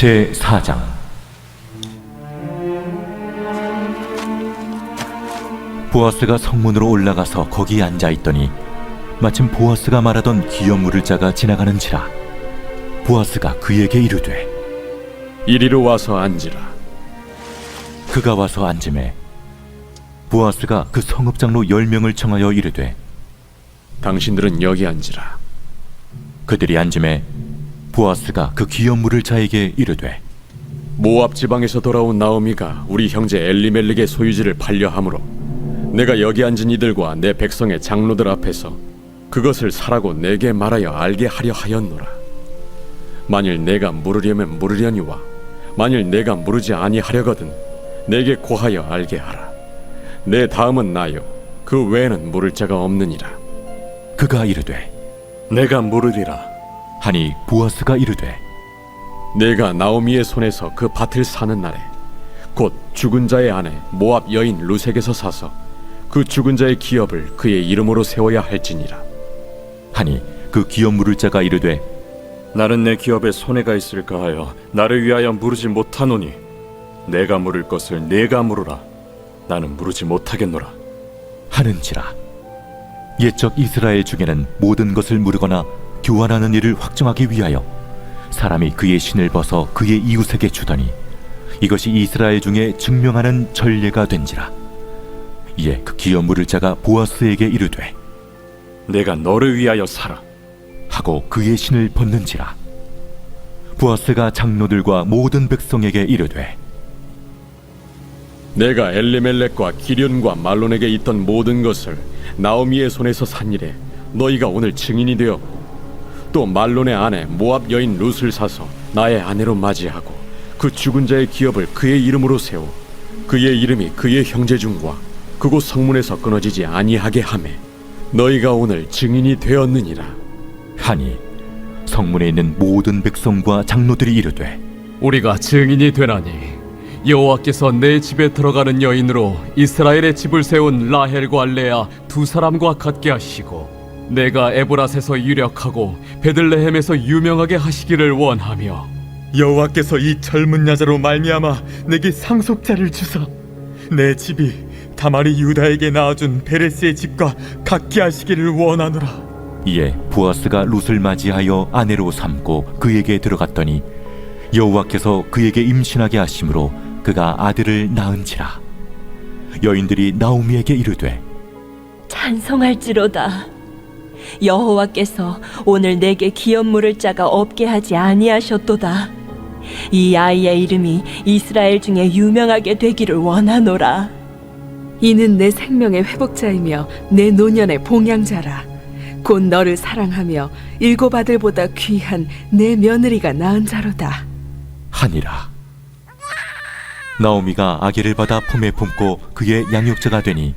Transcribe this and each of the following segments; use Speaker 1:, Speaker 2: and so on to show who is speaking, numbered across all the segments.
Speaker 1: 제4장. 보아스가 성문으로 올라가서 거기 앉아있더니 마침 보아스가 말하던 기업 물을 자가 지나가는지라. 보아스가 그에게 이르되
Speaker 2: 이리로 와서 앉으라.
Speaker 1: 그가 와서 앉음에 보아스가 그 성읍장로 10명을 청하여 이르되
Speaker 2: 당신들은 여기 앉으라.
Speaker 1: 그들이 앉음에 보아스가 그 기업 물을 자에게 이르되
Speaker 2: 모압 지방에서 돌아온 나오미가 우리 형제 엘리멜렉의 소유지를 팔려하므로 내가 여기 앉은 이들과 내 백성의 장로들 앞에서 그것을 사라고 내게 말하여 알게 하려 하였노라. 만일 내가 물으려면 물으려니와 만일 내가 물으지 아니하려거든 내게 고하여 알게 하라. 내 다음은 나요 그 외에는 물을 자가 없느니라.
Speaker 1: 그가 이르되
Speaker 3: 내가 물으리라.
Speaker 1: 하니 보아스가 이르되
Speaker 2: 내가 나오미의 손에서 그 밭을 사는 날에 곧 죽은 자의 아내 모압 여인 루색에서 사서 그 죽은 자의 기업을 그의 이름으로 세워야 할지니라.
Speaker 1: 하니 그 기업 물을 자가 이르되
Speaker 3: 나는 내 기업에 손해가 있을까 하여 나를 위하여 물으지 못하노니 내가 물을 것을 내가 물으라. 나는 물으지 못하겠노라
Speaker 1: 하는지라. 옛적 이스라엘 중에는 모든 것을 물으거나 교환하는 일을 확정하기 위하여 사람이 그의 신을 벗어 그의 이웃에게 주더니 이것이 이스라엘 중에 증명하는 전례가 된지라. 이에 그 기업 물을 자가 보아스에게 이르되
Speaker 3: 내가 너를 위하여 사라
Speaker 1: 하고 그의 신을 벗는지라. 보아스가 장로들과 모든 백성에게 이르되
Speaker 2: 내가 엘리멜렉과 기련과 말론에게 있던 모든 것을 나오미의 손에서 산 일에 너희가 오늘 증인이 되었고 또 말론의 아내 모압 여인 룻을 사서 나의 아내로 맞이하고 그 죽은 자의 기업을 그의 이름으로 세워 그의 이름이 그의 형제 중과 그곳 성문에서 끊어지지 아니하게 하매 너희가 오늘 증인이 되었느니라.
Speaker 1: 하니 성문에 있는 모든 백성과 장로들이 이르되
Speaker 4: 우리가 증인이 되나니 여호와께서 내 집에 들어가는 여인으로 이스라엘의 집을 세운 라헬과 레아 두 사람과 같게 하시고 내가 에브랏에서 유력하고 베들레헴에서 유명하게 하시기를 원하며
Speaker 5: 여호와께서 이 젊은 여자로 말미암아 내게 상속자를 주사 내 집이 다말이 유다에게 낳아준 베레스의 집과 같게 하시기를 원하노라.
Speaker 1: 이에 보아스가 룻을 맞이하여 아내로 삼고 그에게 들어갔더니 여호와께서 그에게 임신하게 하심으로 그가 아들을 낳은지라. 여인들이 나오미에게 이르되
Speaker 6: 찬송할지로다. 여호와께서 오늘 내게 기업 물을 자가 없게 하지 아니하셨도다. 이 아이의 이름이 이스라엘 중에 유명하게 되기를 원하노라.
Speaker 7: 이는 내 생명의 회복자이며 내 노년의 봉양자라. 곧 너를 사랑하며 일곱 아들보다 귀한 내 며느리가 낳은 자로다
Speaker 1: 하니라. 나오미가 아기를 받아 품에 품고 그의 양육자가 되니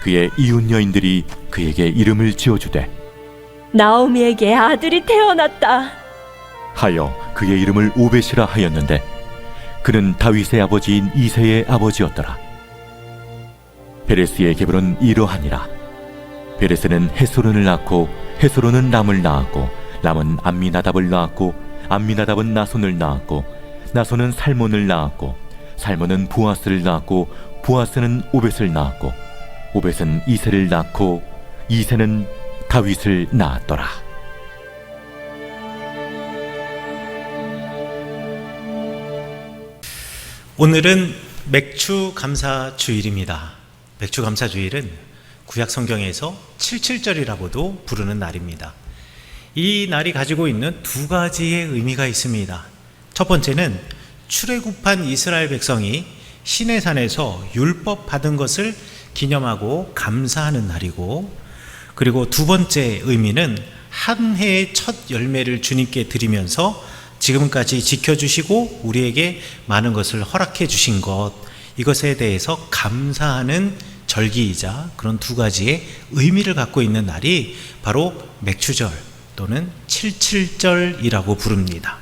Speaker 1: 그의 이웃 여인들이 그에게 이름을 지어주되
Speaker 6: 나오미에게 아들이 태어났다
Speaker 1: 하여 그의 이름을 오벳이라 하였는데 그는 다윗의 아버지인 이새의 아버지였더라. 베레스의 계보는 이러하니라. 베레스는 헤스론을 낳고 헤스론은 람을 낳았고 람은 암미나답을 낳았고 암미나답은 나손을 낳았고 나손은 살몬을 낳았고 살몬은 보아스를 낳았고 보아스는 오벳을 낳았고 오벳은 이새를 낳고 이새는 다윗을 낳았더라.
Speaker 8: 오늘은 맥주 감사 주일입니다. 맥주 감사 주일은 구약 성경에서 77절이라고도 부르는 날입니다. 이 날이 가지고 있는 두 가지의 의미가 있습니다. 첫 번째는 출애굽한 이스라엘 백성이 시내산에서 율법 받은 것을 기념하고 감사하는 날이고, 그리고 두 번째 의미는 한 해의 첫 열매를 주님께 드리면서 지금까지 지켜주시고 우리에게 많은 것을 허락해 주신 것, 이것에 대해서 감사하는 절기이자 그런 두 가지의 의미를 갖고 있는 날이 바로 맥추절 또는 칠칠절이라고 부릅니다.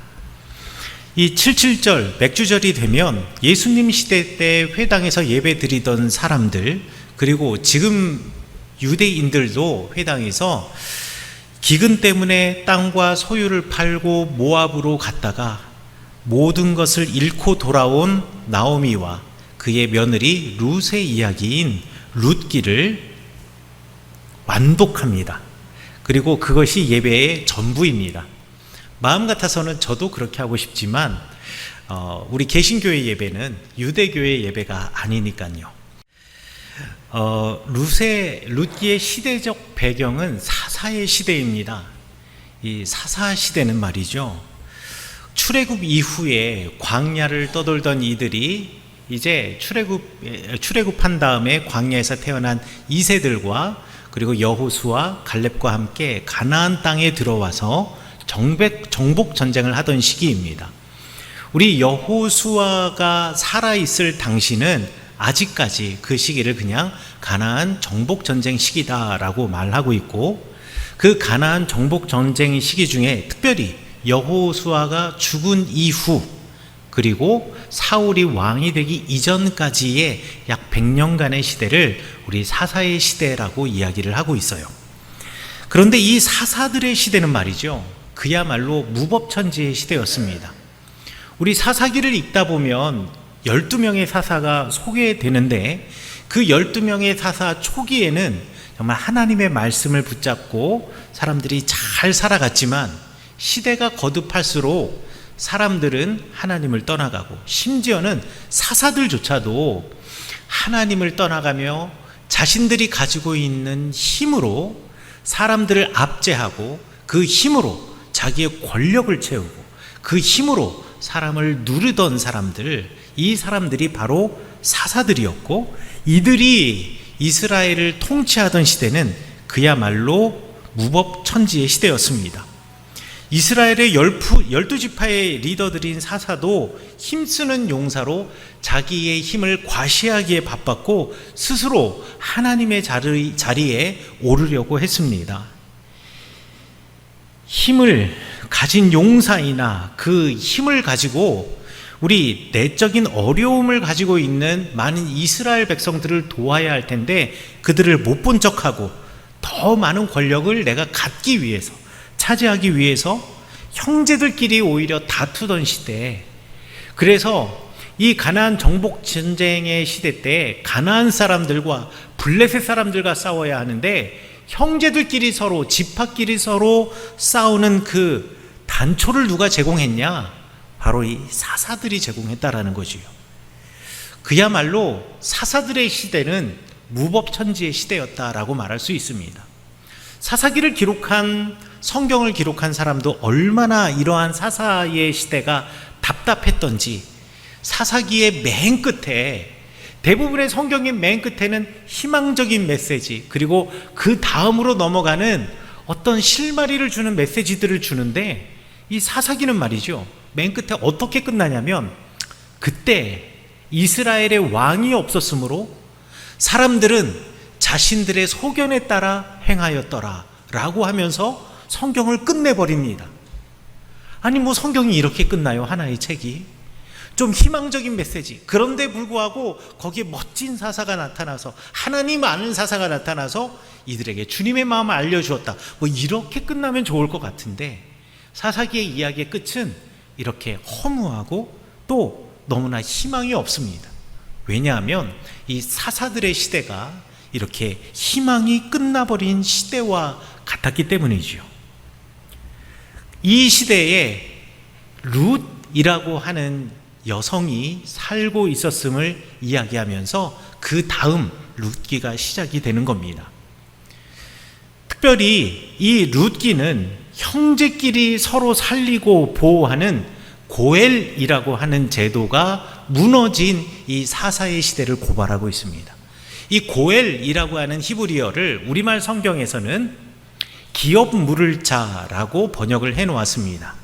Speaker 8: 이 칠칠절, 맥주절이 되면 예수님 시대 때 회당에서 예배 드리던 사람들, 그리고 지금 유대인들도 회당에서 기근 때문에 땅과 소유를 팔고 모압으로 갔다가 모든 것을 잃고 돌아온 나오미와 그의 며느리 룻의 이야기인 룻기를 완독합니다. 그리고 그것이 예배의 전부입니다. 마음 같아서는 저도 그렇게 하고 싶지만 우리 개신교의 예배는 유대교의 예배가 아니니까요. 룻기의 시대적 배경은 사사의 시대입니다. 이 사사 시대는 말이죠, 출애굽 이후에 광야를 떠돌던 이들이 이제 출애굽한 다음에 광야에서 태어난 2세들과 그리고 여호수아, 갈렙과 함께 가나안 땅에 들어와서 정복 전쟁을 하던 시기입니다. 우리 여호수아가 살아있을 당시는 아직까지 그 시기를 그냥 가나안 정복 전쟁 시기다라고 말하고 있고, 그 가나안 정복 전쟁 시기 중에 특별히 여호수아가 죽은 이후 그리고 사울이 왕이 되기 이전까지의 약 100년간의 시대를 우리 사사의 시대라고 이야기를 하고 있어요. 그런데 이 사사들의 시대는 말이죠, 그야말로 무법천지의 시대였습니다. 우리 사사기를 읽다 보면 12명의 사사가 소개되는데, 그 12명의 사사 초기에는 정말 하나님의 말씀을 붙잡고 사람들이 잘 살아갔지만, 시대가 거듭할수록 사람들은 하나님을 떠나가고, 심지어는 사사들조차도 하나님을 떠나가며 자신들이 가지고 있는 힘으로 사람들을 압제하고, 그 힘으로 자기의 권력을 채우고, 그 힘으로 사람을 누르던 사람들, 이 사람들이 바로 사사들이었고, 이들이 이스라엘을 통치하던 시대는 그야말로 무법천지의 시대였습니다. 이스라엘의 12지파의 리더들인 사사도 힘쓰는 용사로 자기의 힘을 과시하기에 바빴고, 스스로 하나님의 자리에 오르려고 했습니다. 힘을 가진 용사이나 그 힘을 가지고 우리 내적인 어려움을 가지고 있는 많은 이스라엘 백성들을 도와야 할 텐데, 그들을 못 본 척하고 더 많은 권력을 내가 갖기 위해서, 차지하기 위해서 형제들끼리 오히려 다투던 시대. 그래서 이 가나안 정복 전쟁의 시대 때 가나안 사람들과 블레셋 사람들과 싸워야 하는데, 형제들끼리 서로, 지파끼리 서로 싸우는 그 단초를 누가 제공했냐? 바로 이 사사들이 제공했다라는 거지요. 그야말로 사사들의 시대는 무법천지의 시대였다라고 말할 수 있습니다. 사사기를 기록한, 성경을 기록한 사람도 얼마나 이러한 사사의 시대가 답답했던지, 사사기의 맨 끝에, 대부분의 성경의 맨 끝에는 희망적인 메시지, 그리고 그 다음으로 넘어가는 어떤 실마리를 주는 메시지들을 주는데, 이 사사기는 말이죠, 맨 끝에 어떻게 끝나냐면, 그때 이스라엘의 왕이 없었으므로 사람들은 자신들의 소견에 따라 행하였더라 라고 하면서 성경을 끝내버립니다. 아니 뭐 성경이 이렇게 끝나요? 하나의 책이 좀 희망적인 메시지, 그런데 불구하고 거기에 멋진 사사가 나타나서, 하나님 아는 사사가 나타나서 이들에게 주님의 마음을 알려주었다, 뭐 이렇게 끝나면 좋을 것 같은데, 사사기의 이야기의 끝은 이렇게 허무하고 또 너무나 희망이 없습니다. 왜냐하면 이 사사들의 시대가 이렇게 희망이 끝나버린 시대와 같았기 때문이지요. 이 시대에 룻이라고 하는 여성이 살고 있었음을 이야기하면서 그 다음 룻기가 시작이 되는 겁니다. 특별히 이 룻기는 형제끼리 서로 살리고 보호하는 고엘이라고 하는 제도가 무너진 이 사사의 시대를 고발하고 있습니다. 이 고엘이라고 하는 히브리어를 우리말 성경에서는 기업 물을 자라고 번역을 해 놓았습니다.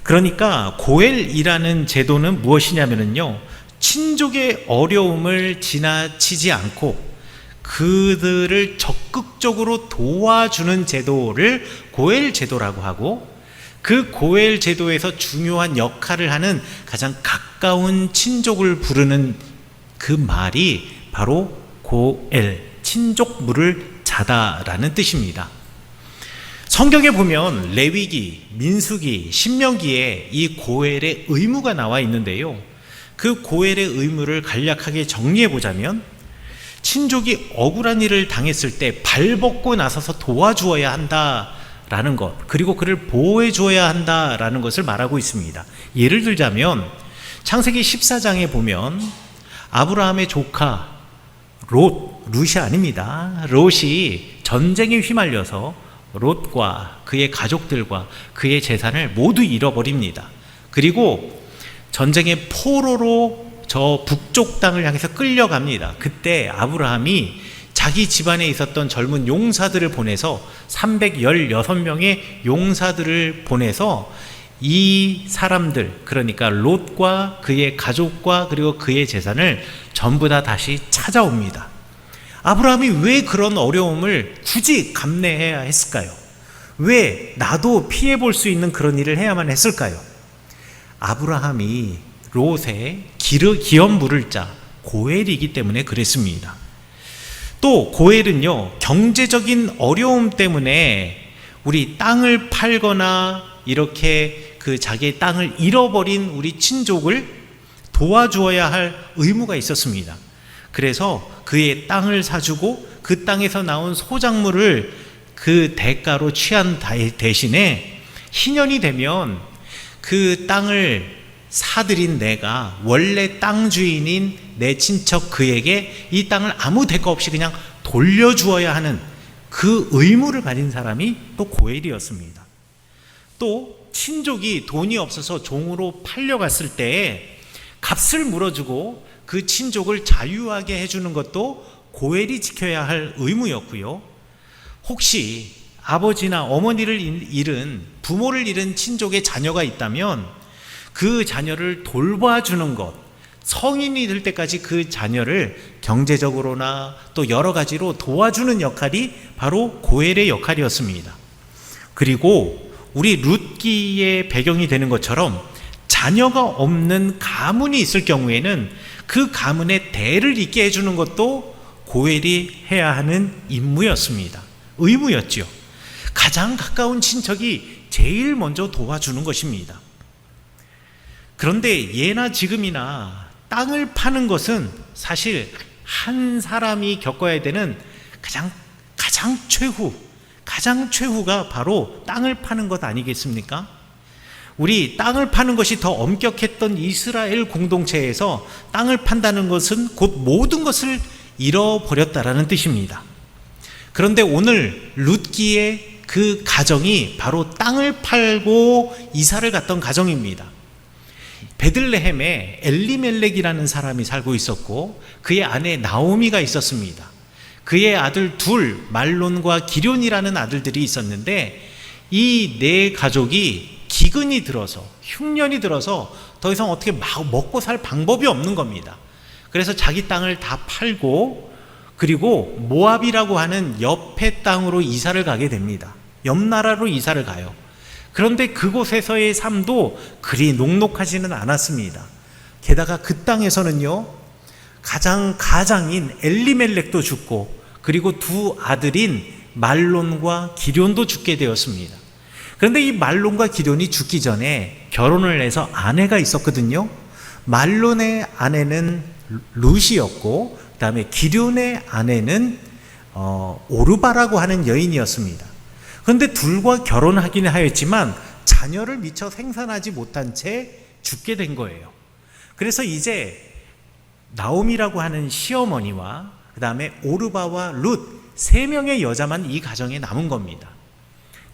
Speaker 8: 그러니까 고엘이라는 제도는 무엇이냐면요, 친족의 어려움을 지나치지 않고 그들을 적극적으로 도와주는 제도를 고엘 제도라고 하고, 그 고엘 제도에서 중요한 역할을 하는 가장 가까운 친족을 부르는 그 말이 바로 고엘, 친족 물을 자다라는 뜻입니다. 성경에 보면 레위기, 민수기, 신명기에 이 고엘의 의무가 나와 있는데요. 그 고엘의 의무를 간략하게 정리해 보자면 친족이 억울한 일을 당했을 때 발벗고 나서서 도와주어야 한다라는 것, 그리고 그를 보호해 주어야 한다라는 것을 말하고 있습니다. 예를 들자면 창세기 14장에 보면 아브라함의 조카 롯이 아닙니다. 롯이 전쟁에 휘말려서 롯과 그의 가족들과 그의 재산을 모두 잃어버립니다. 그리고 전쟁의 포로로 저 북쪽 땅을 향해서 끌려갑니다. 그때 아브라함이 자기 집안에 있었던 젊은 용사들을 보내서 316명의 용사들을 보내서 이 사람들, 그러니까 롯과 그의 가족과 그리고 그의 재산을 전부 다 다시 찾아옵니다. 아브라함이 왜 그런 어려움을 굳이 감내해야 했을까요? 왜 나도 피해 볼 수 있는 그런 일을 해야만 했을까요? 아브라함이 롯의 기업 물을 자 고엘이기 때문에 그랬습니다. 또 고엘은요, 경제적인 어려움 때문에 우리 땅을 팔거나 이렇게 그 자기의 땅을 잃어버린 우리 친족을 도와주어야 할 의무가 있었습니다. 그래서 그의 땅을 사주고 그 땅에서 나온 소작물을 그 대가로 취한 대신에 희년이 되면 그 땅을 사들인 내가 원래 땅 주인인 내 친척 그에게 이 땅을 아무 대가 없이 그냥 돌려주어야 하는 그 의무를 가진 사람이 또 고엘이었습니다. 또 친족이 돈이 없어서 종으로 팔려갔을 때 값을 물어주고 그 친족을 자유하게 해주는 것도 고엘이 지켜야 할 의무였고요. 혹시 아버지나 어머니를 잃은, 부모를 잃은 친족의 자녀가 있다면 그 자녀를 돌봐주는 것, 성인이 될 때까지 그 자녀를 경제적으로나 또 여러 가지로 도와주는 역할이 바로 고엘의 역할이었습니다. 그리고 우리 룻기의 배경이 되는 것처럼 자녀가 없는 가문이 있을 경우에는 그 가문의 대를 잇게 해주는 것도 고엘이 해야 하는 임무였습니다. 의무였죠. 가장 가까운 친척이 제일 먼저 도와주는 것입니다. 그런데 예나 지금이나 땅을 파는 것은 사실 한 사람이 겪어야 되는 가장 최후가 바로 땅을 파는 것 아니겠습니까? 우리 땅을 파는 것이 더 엄격했던 이스라엘 공동체에서 땅을 판다는 것은 곧 모든 것을 잃어버렸다라는 뜻입니다. 그런데 오늘 룻기의 그 가정이 바로 땅을 팔고 이사를 갔던 가정입니다. 베들레헴에 엘리멜렉이라는 사람이 살고 있었고 그의 아내 나오미가 있었습니다. 그의 아들 둘, 말론과 기럐이라는 아들들이 있었는데 이 네 가족이 기근이 들어서, 흉년이 들어서 더 이상 어떻게 먹고 살 방법이 없는 겁니다. 그래서 자기 땅을 다 팔고 그리고 모압이라고 하는 옆의 땅으로 이사를 가게 됩니다. 옆 나라로 이사를 가요. 그런데 그곳에서의 삶도 그리 녹록하지는 않았습니다. 게다가 그 땅에서는요, 가장인 엘리멜렉도 죽고 그리고 두 아들인 말론과 기럐도 죽게 되었습니다. 그런데 이 말론과 기럐이 죽기 전에 결혼을 해서 아내가 있었거든요. 말론의 아내는 룻이었고 그 다음에 기럐의 아내는 오르바라고 하는 여인이었습니다. 그런데 둘과 결혼하기는 하였지만 자녀를 미처 생산하지 못한 채 죽게 된 거예요. 그래서 이제 나오미라고 하는 시어머니와 그 다음에 오르바와 룻 세 명의 여자만 이 가정에 남은 겁니다.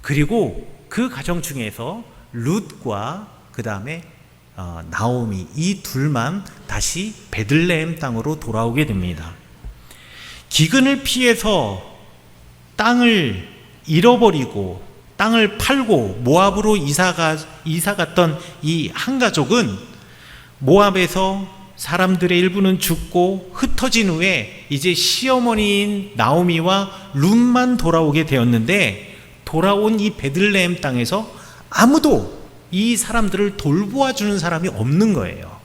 Speaker 8: 그리고 그 가정 중에서 룻과 그 다음에 나오미 이 둘만 다시 베들레헴 땅으로 돌아오게 됩니다. 기근을 피해서 땅을 잃어버리고 땅을 팔고 모압으로 이사 갔던 이 한 가족은 모압에서 사람들의 일부는 죽고 흩어진 후에 이제 시어머니인 나오미와 룻만 돌아오게 되었는데 돌아온 이 베들레헴 땅에서 아무도 이 사람들을 돌보아주는 사람이 없는 거예요.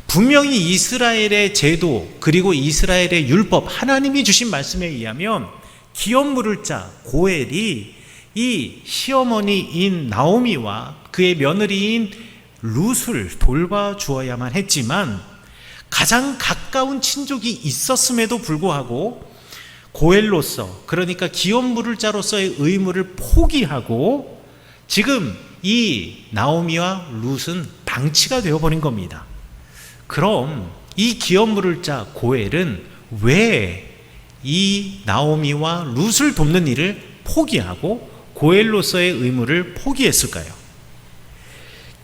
Speaker 8: 분명히 이스라엘의 제도 그리고 이스라엘의 율법, 하나님이 주신 말씀에 의하면 기업 물을 자 고엘이 이 시어머니인 나오미와 그의 며느리인 룻을 돌봐주어야만 했지만 가장 가까운 친족이 있었음에도 불구하고 고엘로서, 그러니까 기업 물을 자로서의 의무를 포기하고 지금 이 나오미와 룻은 방치가 되어버린 겁니다. 그럼 이 기업 물을 자 고엘은 왜 이 나오미와 룻을 돕는 일을 포기하고 고엘로서의 의무를 포기했을까요?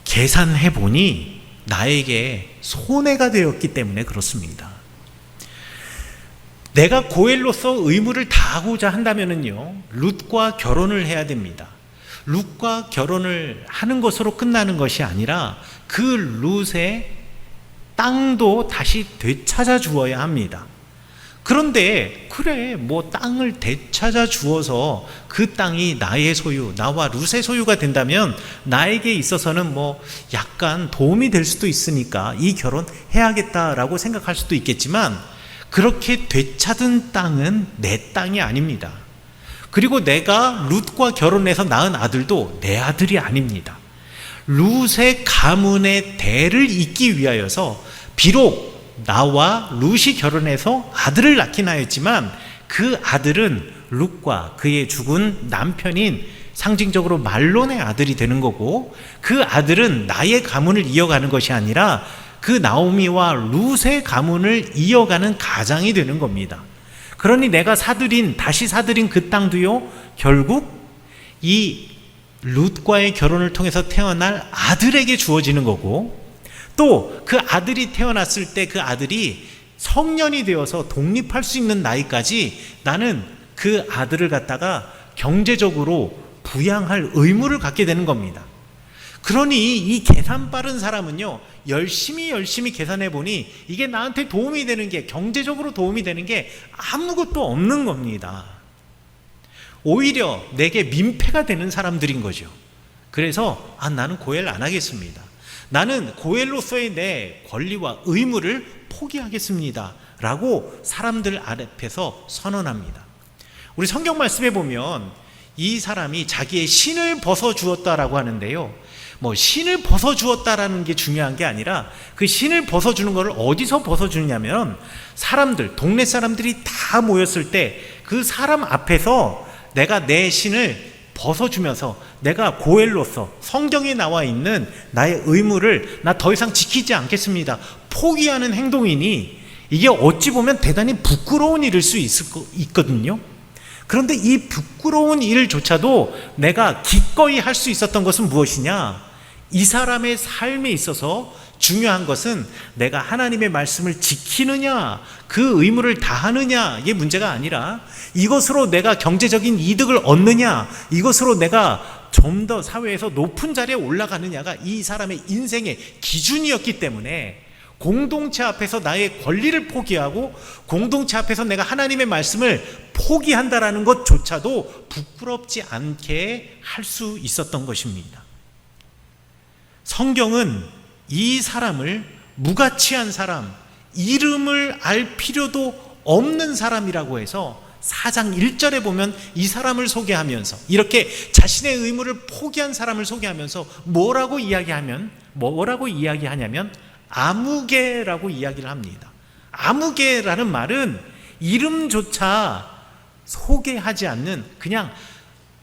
Speaker 8: 계산해 보니 나에게 손해가 되었기 때문에 그렇습니다. 내가 고엘로서 의무를 다하고자 한다면요, 룻과 결혼을 해야 됩니다. 룻과 결혼을 하는 것으로 끝나는 것이 아니라 그 룻의 땅도 다시 되찾아 주어야 합니다. 그런데 그래, 뭐 땅을 되찾아 주어서 그 땅이 나의 소유, 나와 룻의 소유가 된다면 나에게 있어서는 뭐 약간 도움이 될 수도 있으니까 이 결혼 해야겠다라고 생각할 수도 있겠지만, 그렇게 되찾은 땅은 내 땅이 아닙니다. 그리고 내가 룻과 결혼해서 낳은 아들도 내 아들이 아닙니다. 룻의 가문의 대를 잇기 위하여서 비록 나와 룻이 결혼해서 아들을 낳긴 하였지만 그 아들은 룻과 그의 죽은 남편인 상징적으로 말론의 아들이 되는 거고, 그 아들은 나의 가문을 이어가는 것이 아니라 그 나오미와 룻의 가문을 이어가는 가장이 되는 겁니다. 그러니 내가 다시 사들인 그 땅도요, 결국 이 룻과의 결혼을 통해서 태어날 아들에게 주어지는 거고, 또 그 아들이 태어났을 때 그 아들이 성년이 되어서 독립할 수 있는 나이까지 나는 그 아들을 갖다가 경제적으로 부양할 의무를 갖게 되는 겁니다. 그러니 이 계산 빠른 사람은요, 열심히 계산해 보니 이게 나한테 도움이 되는 게, 경제적으로 도움이 되는 게 아무것도 없는 겁니다. 오히려 내게 민폐가 되는 사람들인 거죠. 그래서 나는 고엘 안 하겠습니다. 나는 고엘로서의 내 권리와 의무를 포기하겠습니다 라고 사람들 앞에서 선언합니다. 우리 성경 말씀에 보면 이 사람이 자기의 신을 벗어주었다라고 하는데요, 뭐 신을 벗어주었다라는 게 중요한 게 아니라 그 신을 벗어주는 것을 어디서 벗어주냐면, 동네 사람들이 다 모였을 때 그 사람 앞에서 내가 내 신을 벗어주면서 내가 고엘로서 성경에 나와 있는 나의 의무를 나 더 이상 지키지 않겠습니다, 포기하는 행동이니 이게 어찌 보면 대단히 부끄러운 일일 수 있거든요. 그런데 이 부끄러운 일조차도 내가 기꺼이 할 수 있었던 것은 무엇이냐? 이 사람의 삶에 있어서 중요한 것은 내가 하나님의 말씀을 지키느냐, 그 의무를 다하느냐, 이게 문제가 아니라 이것으로 내가 경제적인 이득을 얻느냐, 이것으로 내가 좀 더 사회에서 높은 자리에 올라가느냐가 이 사람의 인생의 기준이었기 때문에 공동체 앞에서 나의 권리를 포기하고 공동체 앞에서 내가 하나님의 말씀을 포기한다라는 것조차도 부끄럽지 않게 할 수 있었던 것입니다. 성경은 이 사람을 무가치한 사람, 이름을 알 필요도 없는 사람이라고 해서 4장 1절에 보면 이 사람을 소개하면서, 이렇게 자신의 의무를 포기한 사람을 소개하면서 뭐라고 이야기하냐면 아무개라고 이야기를 합니다. 아무개라는 말은 이름조차 소개하지 않는, 그냥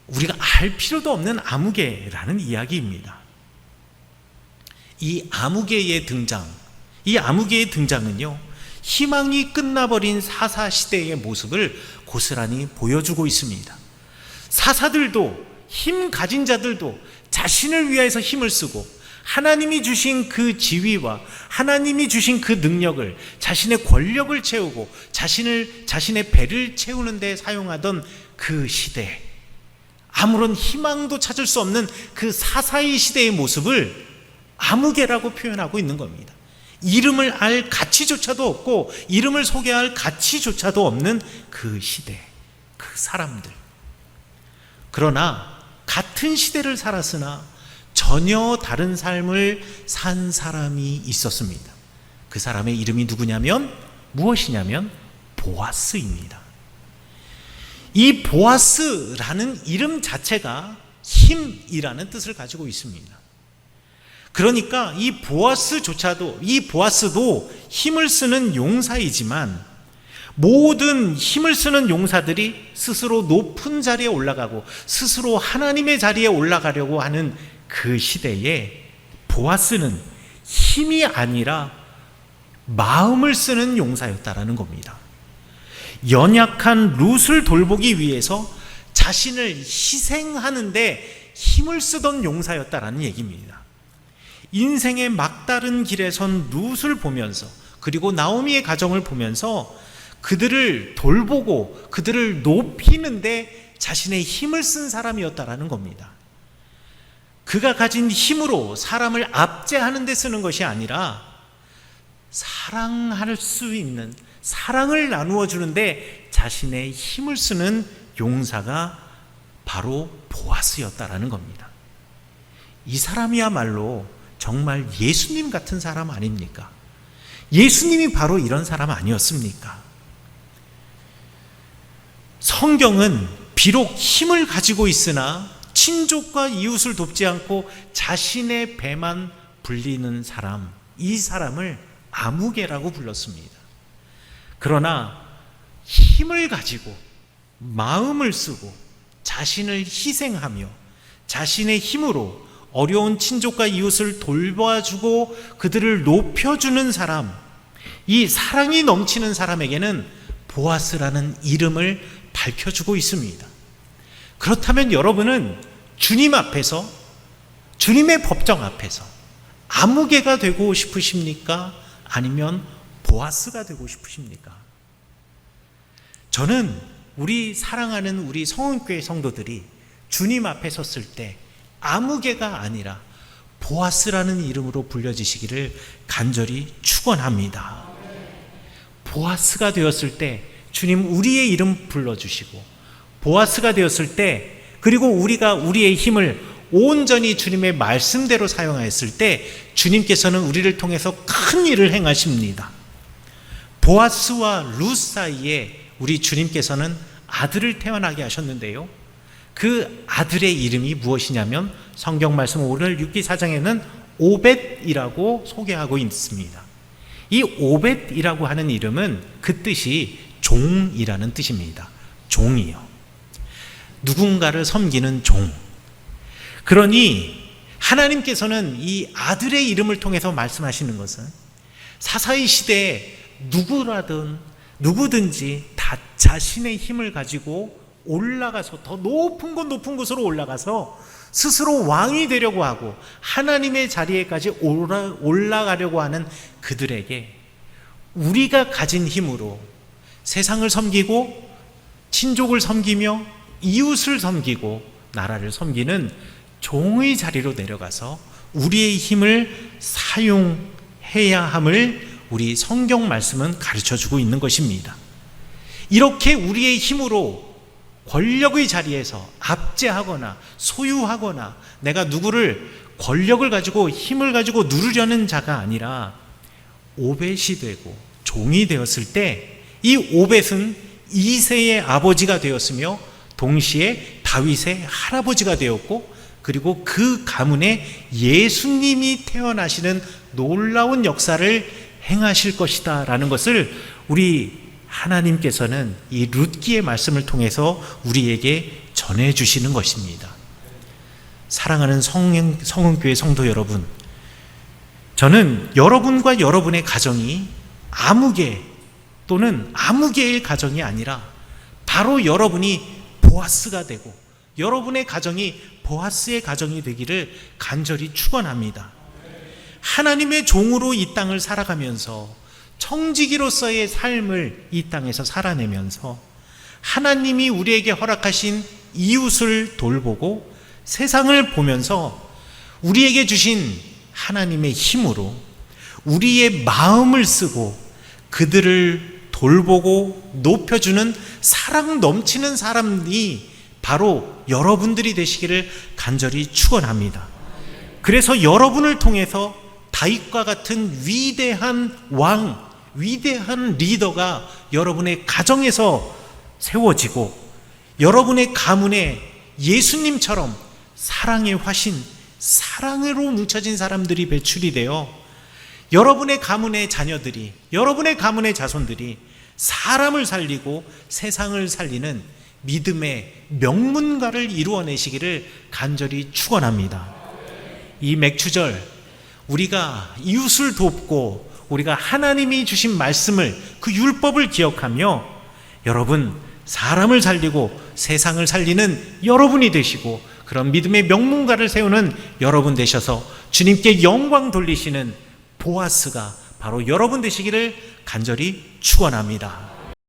Speaker 8: 우리가 알 필요도 없는 아무개라는 이야기입니다. 이 아무개의 등장은요, 희망이 끝나버린 사사 시대의 모습을 고스란히 보여주고 있습니다. 사사들도, 힘 가진 자들도 자신을 위해서 힘을 쓰고 하나님이 주신 그 지위와 하나님이 주신 그 능력을, 자신의 권력을 채우고 자신의 배를 채우는 데 사용하던 그 시대, 아무런 희망도 찾을 수 없는 그 사사의 시대의 모습을 아무개라고 표현하고 있는 겁니다. 이름을 알 가치조차도 없고 이름을 소개할 가치조차도 없는 그 시대, 그 사람들. 그러나 같은 시대를 살았으나 전혀 다른 삶을 산 사람이 있었습니다. 그 사람의 이름이 무엇이냐면 보아스입니다. 이 보아스라는 이름 자체가 힘이라는 뜻을 가지고 있습니다. 그러니까 이 보아스도 힘을 쓰는 용사이지만 모든 힘을 쓰는 용사들이 스스로 높은 자리에 올라가고 스스로 하나님의 자리에 올라가려고 하는 그 시대에 보아스는 힘이 아니라 마음을 쓰는 용사였다라는 겁니다. 연약한 룻을 돌보기 위해서 자신을 희생하는데 힘을 쓰던 용사였다라는 얘기입니다. 인생의 막다른 길에 선 룻을 보면서 그리고 나오미의 가정을 보면서 그들을 돌보고 그들을 높이는데 자신의 힘을 쓴 사람이었다라는 겁니다. 그가 가진 힘으로 사람을 압제하는 데 쓰는 것이 아니라 사랑할 수 있는, 사랑을 나누어 주는데 자신의 힘을 쓰는 용사가 바로 보아스였다라는 겁니다. 이 사람이야말로 정말 예수님 같은 사람 아닙니까? 예수님이 바로 이런 사람 아니었습니까? 성경은 비록 힘을 가지고 있으나 친족과 이웃을 돕지 않고 자신의 배만 불리는 사람, 이 사람을 아무개라고 불렀습니다. 그러나 힘을 가지고 마음을 쓰고 자신을 희생하며 자신의 힘으로 어려운 친족과 이웃을 돌봐주고 그들을 높여주는 사람, 이 사랑이 넘치는 사람에게는 보아스라는 이름을 밝혀주고 있습니다. 그렇다면 여러분은 주님 앞에서, 주님의 법정 앞에서 아무개가 되고 싶으십니까? 아니면 보아스가 되고 싶으십니까? 저는 우리 사랑하는 우리 성은교회 성도들이 주님 앞에 섰을 때 아무개가 아니라 보아스라는 이름으로 불려지시기를 간절히 축원합니다. 보아스가 되었을 때 주님 우리의 이름 불러주시고, 보아스가 되었을 때, 그리고 우리가 우리의 힘을 온전히 주님의 말씀대로 사용하였을 때 주님께서는 우리를 통해서 큰 일을 행하십니다. 보아스와 룻 사이에 우리 주님께서는 아들을 태어나게 하셨는데요, 그 아들의 이름이 무엇이냐면 성경 말씀 오늘 6기 4장에는 오벳이라고 소개하고 있습니다. 이 오벳이라고 하는 이름은 그 뜻이 종이라는 뜻입니다. 종이요. 누군가를 섬기는 종. 그러니 하나님께서는 이 아들의 이름을 통해서 말씀하시는 것은 사사의 시대에 누구든지 다 자신의 힘을 가지고 올라가서 더 높은 곳으로 올라가서 스스로 왕이 되려고 하고 하나님의 자리에까지 올라가려고 하는 그들에게 우리가 가진 힘으로 세상을 섬기고 친족을 섬기며 이웃을 섬기고 나라를 섬기는 종의 자리로 내려가서 우리의 힘을 사용해야 함을 우리 성경 말씀은 가르쳐주고 있는 것입니다. 이렇게 우리의 힘으로 권력의 자리에서 압제하거나 소유하거나 내가 누구를 권력을 가지고 힘을 가지고 누르려는 자가 아니라 오벳이 되고 종이 되었을 때 이 오벳은 이새의 아버지가 되었으며 동시에 다윗의 할아버지가 되었고, 그리고 그 가문에 예수님이 태어나시는 놀라운 역사를 행하실 것이다 라는 것을 우리 하나님께서는 이 룻기의 말씀을 통해서 우리에게 전해주시는 것입니다. 사랑하는 성은교회 성도 여러분, 저는 여러분과 여러분의 가정이 아무개 또는 아무개의 가정이 아니라 바로 여러분이 보아스가 되고 여러분의 가정이 보아스의 가정이 되기를 간절히 축원합니다. 하나님의 종으로 이 땅을 살아가면서 청지기로서의 삶을 이 땅에서 살아내면서 하나님이 우리에게 허락하신 이웃을 돌보고 세상을 보면서 우리에게 주신 하나님의 힘으로 우리의 마음을 쓰고 그들을 돌보고 높여주는 사랑 넘치는 사람이 바로 여러분들이 되시기를 간절히 축원합니다. 그래서 여러분을 통해서 다윗과 같은 위대한 왕, 위대한 리더가 여러분의 가정에서 세워지고 여러분의 가문에 예수님처럼 사랑의 화신, 사랑으로 뭉쳐진 사람들이 배출이 되어 여러분의 가문의 자녀들이, 여러분의 가문의 자손들이 사람을 살리고 세상을 살리는 믿음의 명문가를 이루어내시기를 간절히 축원합니다. 이 맥추절, 우리가 이웃을 돕고 우리가 하나님이 주신 말씀을, 그 율법을 기억하며 여러분 사람을 살리고 세상을 살리는 여러분이 되시고 그런 믿음의 명문가를 세우는 여러분 되셔서 주님께 영광 돌리시는 보아스가 바로 여러분 되시기를 간절히 축원합니다.